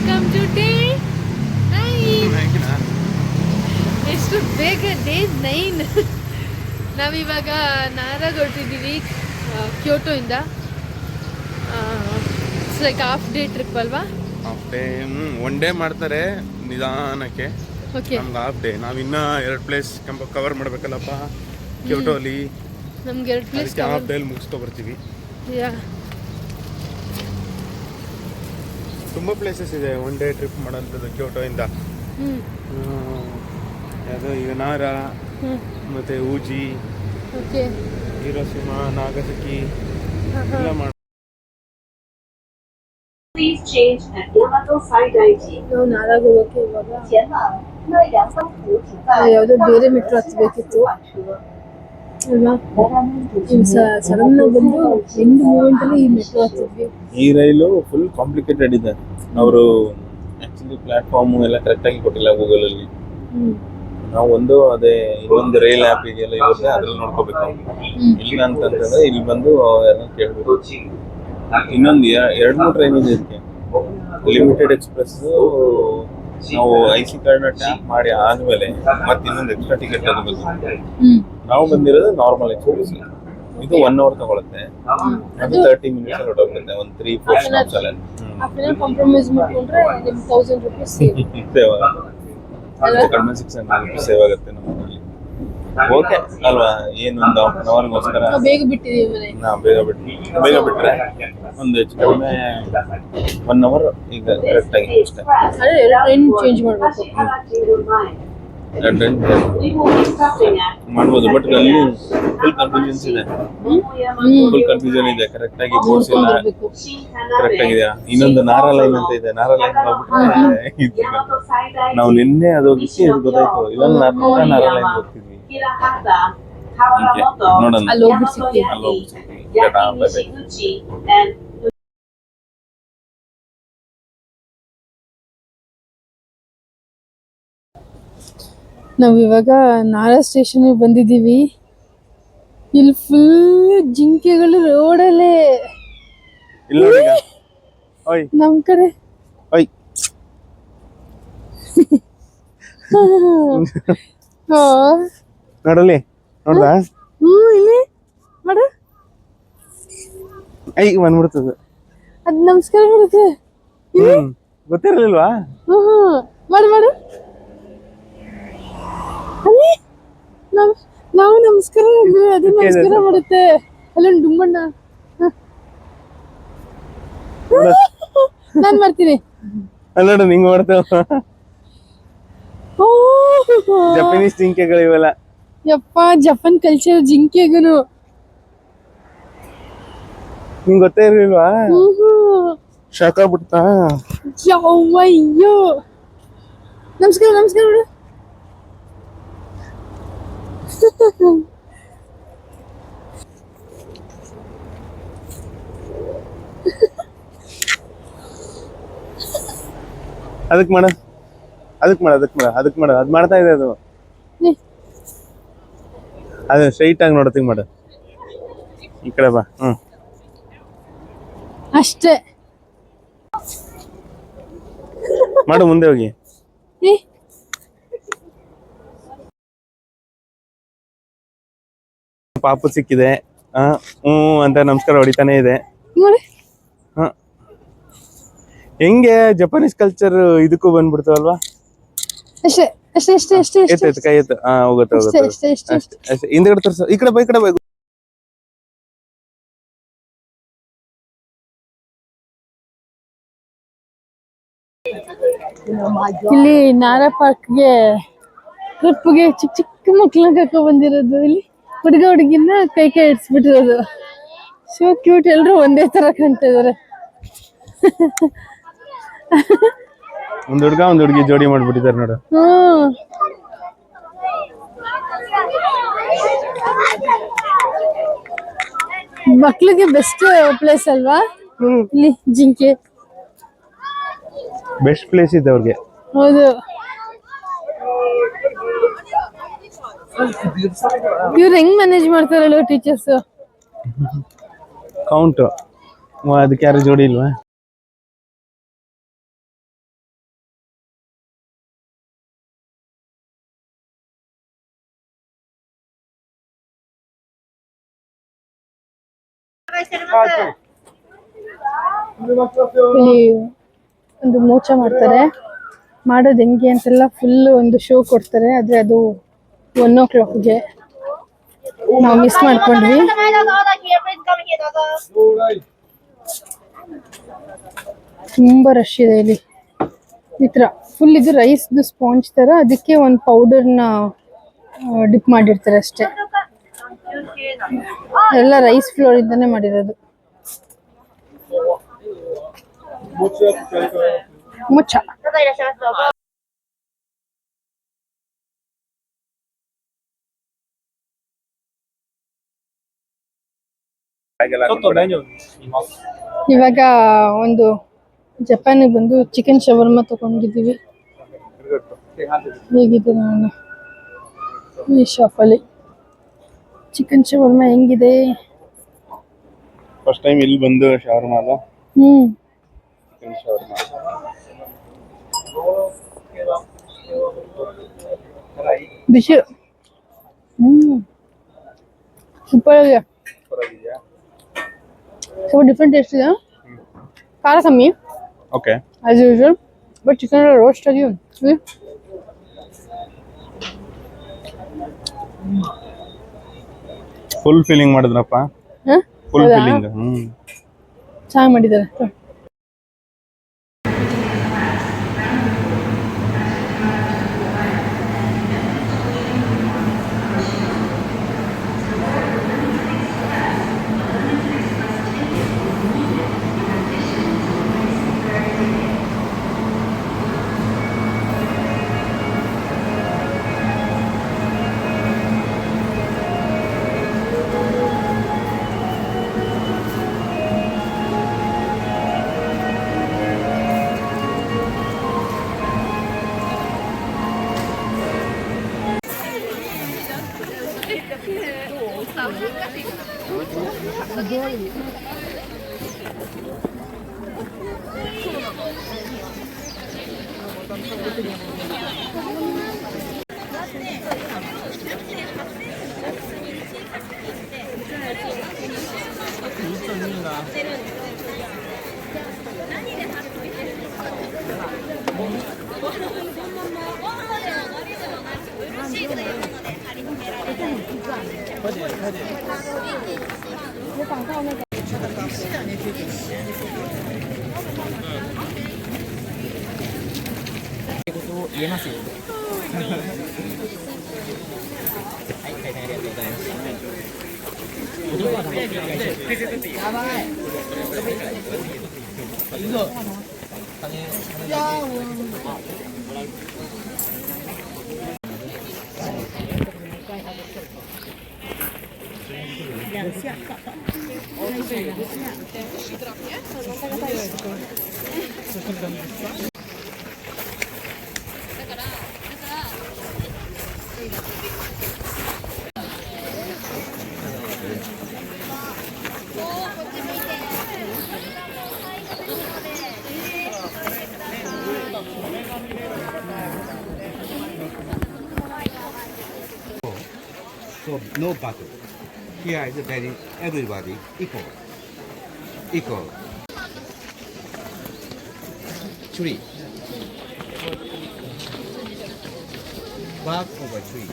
Welcome to day 9. ಎಷ್ಟು ಬೇಗ day 9. ನಾವಿವಾಗ ನಾರಾಗ್ ಹೊರಟಿದ್ದೀವಿ ಕ್ಯೋಟೋಯಿಂದ. It's like half day trip ಅಲ್ವಾ? ಹಾಫ್ ಡೇ ಒನ್ ಡೇ ಮಾಡ್ತಾರೆ ನಿಧಾನಕ್ಕೆ. ನಮ್ಗೆ ಹಾಫ್ ಡೇ. ನಾವಿನ್ನ 2 ಪ್ಲೇಸ್ ಕವರ್ ಮಾಡ್ಬೇಕಲ್ಲಪ್ಪ ಕ್ಯೋಟೋಲಿ. ನಮ್ಗೆ 2 ಪ್ಲೇಸ್ ಹಾಫ್ ಡೇಲಿ ಮುಗಿಸ್ಕೊ ಬರ್ತೀವಿ. ತುಂಬ ಪ್ಲೇಸಸ್ ಇದೆ ಒನ್ ಡೇ ಟ್ರಿಪ್ ಮಾಡೋಂಥದ್ದು ಕ್ಯೋಟೋಯಿಂದ. ಅದು ಈಗ ನಾರಾ ಮತ್ತೆ ಊಜಿ, ಹಿರೋಶಿಮಾ, ನಾಗಸಕಿ ಎಲ್ಲ ಮಾಡಿ. ನಾವು ನಾರಾಗ್ ಹೋಗೋಕೆ ಇವಾಗ ಯಾವುದೋ ಬೇರೆ ಮೆಟ್ರೋ ಹತ್ತಬೇಕಿತ್ತು ಅಲ್ವಾ? ಸಡನ್ ಆಗಿ ಬಂದು ಎಂಡ್ ಮೂಮೆಂಟ್ ಅಲ್ಲಿ ಈ ಮೆಟ್ರೋ ಹತ್ತಿದ್ವಿ. ಈ ರೈಲು ಫುಲ್ ಕಾಂಪ್ಲಿಕೇಟೆಡ್ ಇದೆ. ಅವರು ಆಕ್ಚುಲಿ ಪ್ಲಾಟ್ಫಾರ್ಮ್ ಎಲ್ಲ ಕರೆಕ್ಟ್ ಆಗಿ ಕೊಟ್ಟಿಲ್ಲ ಗೂಗಲ್ ಅಲ್ಲಿ. ನಾವು ಅದೇ ಇನ್ನೊಂದು ರೈಲ್ ಆ್ಯಪ್ ಇದೆಯಲ್ಲ ಇರುತ್ತೆ, ಅದ್ರಲ್ಲಿ ನೋಡ್ಕೋಬೇಕು. ಇಲ್ಲ ಅಂತಂದ್ರೆ ಇಲ್ಲಿ ಬಂದು ಯಾರನ್ನ ಕೇಳಬೇಕು. ಇನ್ನೊಂದು 2-3 ಟ್ರೈನ್ ಇದೆ ಇದಕ್ಕೆ. ಲಿಮಿಟೆಡ್ ಎಕ್ಸ್ಪ್ರೆಸ್ ನಾವು IC ಕಾರ್ಡ್ನ ಟ್ಯಾಪ್ ಮಾಡಿ ಆದ್ಮೇಲೆ ಮತ್ತೆ ಇನ್ನೊಂದು ಎಕ್ಸ್ಟ್ರಾ ಟಿಕೆಟ್ ತಗೋಬೇಕು. ನಾವು ಬಂದಿರೋದು ನಾರ್ಮಲ್ ಎಕ್ಸ್ಪ್ರೆಸ್. ಇದು 1 hour ತಗೊಳುತ್ತೆ. ಅದು 30 minutes ಹೊರಟೋಗುತ್ತೆ. ಒಂದು 3-4 ಸ್ಟಾಪ್ಸ್ ಅಲ್ಲ. ಕಾಂಪ್ರಮೈಸ್ ಮಾಡ್ಕೊಂಡ್ರೆ ನಿಮ್ಗೆ 1000 ರೂಪಾಯಿ ಸೇವ್ ಆಗುತ್ತೆ. ಕಡಿಮೆ 600 ರೂಪಾಯಿ ಸೇವ್ ಆಗುತ್ತೆ ನಮ್ಮಲ್ಲಿ. ಓಕೆ ಅಲ್ವಾ? ಏನೊಂದು ಹಾಫ್ ಅನ್ ಅವರ್ಗೋಸ್ಕರ ಬೇಗ ಬಿಟ್ಟಿದ್ದೀವಿ ಮನೆ. ಬೇಗ ಬಿಟ್ರೆ ಒಂದು ಹೆಚ್ಚು ಕಡಿಮೆ 1 hour ಈಗ ಕರೆಕ್ಟ್ ಆಗಿ ಅಷ್ಟೇ. ಟ್ರೈನ್ ಚೇಂಜ್ ಮಾಡಬೇಕು. ಮಾಡ್ಬೋದು, ಬಟ್ ಅಲ್ಲಿ ಫುಲ್ ಕನ್ಫ್ಯೂಷನ್ ಇದೆ. ಕರೆಕ್ಟ್ ಆಗಿ ಬೋರ್ಡ್ಸ್ ಇಲ್ಲ, ಕರೆಕ್ಟ್ ಆಗಿದೆಯಾ? ಇನ್ನೊಂದು ನಾರಾ ಲೈನ್ ಅಂತ ಇದೆ. ನಾರಾ ಲೈನ್ ಹೋಗ್ಬಿಟ್ರೆ ನಾವು ನಿನ್ನೆ ಅದು ಹೋಗಿಸಿ ಗೊತ್ತಾಯ್ತು. ಇದೊಂದು ನಾರಾ ಲೈನ್ ಹೋಗ್ತಿದ್ವಿ. ನೋಡೋಣ, ಅಲ್ಲಿ ಹೋಗ್ಬಿಟ್ಟು ಸಿಗ್ತೀವಿ. ನಾವಿವಾಗ ನಾರಾ ಸ್ಟೇಷನ್ ಬಂದಿದ್ದೀವಿ. ಇಲ್ಲಿ ಫುಲ್ ಜಿಂಕೆಗಳು ರೋಡಲ್ಲೇ. ನಮ್ ಕಡೆ ನೋಡಲಿ ನೋಡ್ದ ಇಲ್ಲಿ ಮಾಡ ಬಂದ್ಬಿಡ್ತದ. ಅದ್ ನಮಸ್ಕಾರ ಮಾಡುತ್ತೆ. ಗೊತ್ತಿರಲಿಲ್ವಾ? ಮಾಡು ಮಾಡು. ಅಲ್ಲಿ ನಾವು ನಮಸ್ಕಾರ ಅದು ನಮಸ್ಕಾರ ಮಾಡುತ್ತೆ. ಅಲ್ಲೊಂದು ಡುಮ್ಮಣ್ಣ. ನಾನ್ ಮಾಡ್ತೀನಿ. ಅಲ್ಲೋಡು, ನಿಂಗೆ ಮಾಡ್ತೇವ. ಜಪಾನೀಸ್ ಜಿಂಕೆಗಳು ಇವೆಲ್ಲ. ಯಪ್ಪ, ಜಪಾನ್ ಕಲ್ಚರ್ ಜಿಂಕೆಗನು ನಿಂಗೆ ಗೊತ್ತೇ ಇರ್ಲಿಲ್ವಾ? ಶಾಕ್ ಆಗ್ಬಿಡ್ತಾ? ಅಯ್ಯೋ, ನಮಸ್ಕಾರ ನಮಸ್ಕಾರ ಬಿಡು. ಅದಕ್ಕೆ ಮಾಡ ಅದ್ ಮಾಡ್ತಾ ಇದೆ. ಅದು ಸ್ಟ್ರೈಟ್ ಆಗಿ ನೋಡತ್ತೀಗ ಮಾಡು. ಈ ಕಡೆ ಬಾ. ಅಷ್ಟೇ ಮಾಡು, ಮುಂದೆ ಹೋಗಿ. ಪಾಪು ಸಿಕ್ಕಿದೆ. ಅಂತ ನಮಸ್ಕಾರ ಹೊಡಿತಾನೆ ಇದೆ. ಹೆಂಗೆ ಜಪಾನೀಸ್ ಕಲ್ಚರ್ ಇದಕ್ಕೂ ಬಂದ್ಬಿಡ್ತು ಅಲ್ವಾ? ಅಷ್ಟೇ ಅಷ್ಟೇ ಅಷ್ಟೇ ಅಷ್ಟೇ ಎತ್ತ ಕೈ ಎತ್ತ. ಹೋಗುತ್ತೆ. ಹಿಂದ್ಗಡೆ ತೋರ್ಸು. ಈ ಕಡೆ ಬಾ. ಇಲ್ಲಿ ನಾರಾ ಪಾರ್ಕ್ಗೆ ಟ್ರಿಪ್ಗೆ ಚಿಕ್ಕ ಮಕ್ಳನ್ನ ಕರ್ಕೊ ಬಂದಿರೋದು. ಇಲ್ಲಿ ಹುಡುಗಿನ ಕೈ ಇಡ್ಸ್ಬಿಟ್ಟಿರೋದು. So cute. ಎಲ್ರು ಒಂದೇ ತರ ಕಾಣ್ತಾ ಇದಾರೆ. ಒಂದ್ ಹುಡುಗ ಒಂದ್ ಹುಡುಗಿ ಜೋಡಿ ಮಾಡ್ಬಿಟ್ಟಿದ್ದಾರೆ ನೋಡು. ಮಕ್ಳಿಗೆ ಬೆಸ್ಟ್ ಪ್ಲೇಸ್ ಅಲ್ವಾ ಇಲ್ಲಿ? ಜಿಂಕೆ ಬೆಸ್ಟ್ ಪ್ಲೇಸ್ ಇದೆ ಅವ್ರಿಗೆ. ಹೌದು. ಇವ್ರು ಹೆಂಗ್ ಮ್ಯಾನೇಜ್ ಮಾಡ್ತಾರಲ್ಲ ಟೀಚರ್ಸ್? ಕೌಂಟ್ ಅದಕ್ಕೆ ಯಾರು ಜೋಡಿ ಇಲ್ವಾ? ಇಲ್ಲಿ ಒಂದು ಮೋಚ ಮಾಡ್ತಾರೆ. ಮಾಡೋದು ಹೆಂಗೆ ಅಂತೆಲ್ಲ ಫುಲ್ ಒಂದು ಶೋ ಕೊಡ್ತಾರೆ. ಆದರೆ ಅದು 1 o'clockಗೆ ನಾವು ಮಿಸ್ ಮಾಡ್ಕೊಂಡ್ವಿ. ತುಂಬಾ ರಶ್ ಇದೆ ಇಲ್ಲಿ. ಈ ಥರ ಫುಲ್ ಇದು ರೈಸ್ದು ಸ್ಪಾಂಜ್ ಥರ, ಅದಕ್ಕೆ ಒಂದು ಪೌಡರ್ನ ಡಿಪ್ ಮಾಡಿರ್ತಾರೆ ಅಷ್ಟೇ. ಎಲ್ಲ ರೈಸ್ ಫ್ಲೋರ್ ಇಂದಾನೆ ಮಾಡಿರೋದು. ಮುಚ್ಚ ಇವಾಗ ಒಂದು ಜಪಾನಿಗೆ ಬಂದು ಚಿಕನ್ ಶವರ್ಮ ತಗೊಂಡಿದ್ದೀವಿ. ಹೇಗಿದೆ ನೋಡೋಣ ಈ ಶಾಪಲ್ಲಿ ಚಿಕನ್ ಶವರ್ಮ ಹೆಂಗಿದೆ. ಫಸ್ಟ್ ಟೈಮ್ ಇಲ್ಲಿ ಬಂದು ಶವರ್ಮ ಅಲ್ಲ. ಚಿಕನ್ ಶವರ್ಮ ಬಿಸಿ. ಸೂಪರ್ ಆಗಿದೆ. ಸ್ವಲ್ಪ ಡಿಫ್ರೆಂಟ್ ಟೇಸ್ಟ್ ಇದೆ. ಖಾರ ಕಮ್ಮಿ okay as usual, but chicken roast ಆಗಿ ಫುಲ್ ಫೀಲಿಂಗ್ ಮಾಡಿದ್ರಪ್ಪ. ಫುಲ್ ಫೀಲಿಂಗ್ ಚೆನ್ನಾಗಿ ಮಾಡಿದ್ದಾರೆ. So no battle. Here is very everybody equal. Equal. Tree. Bark over tree.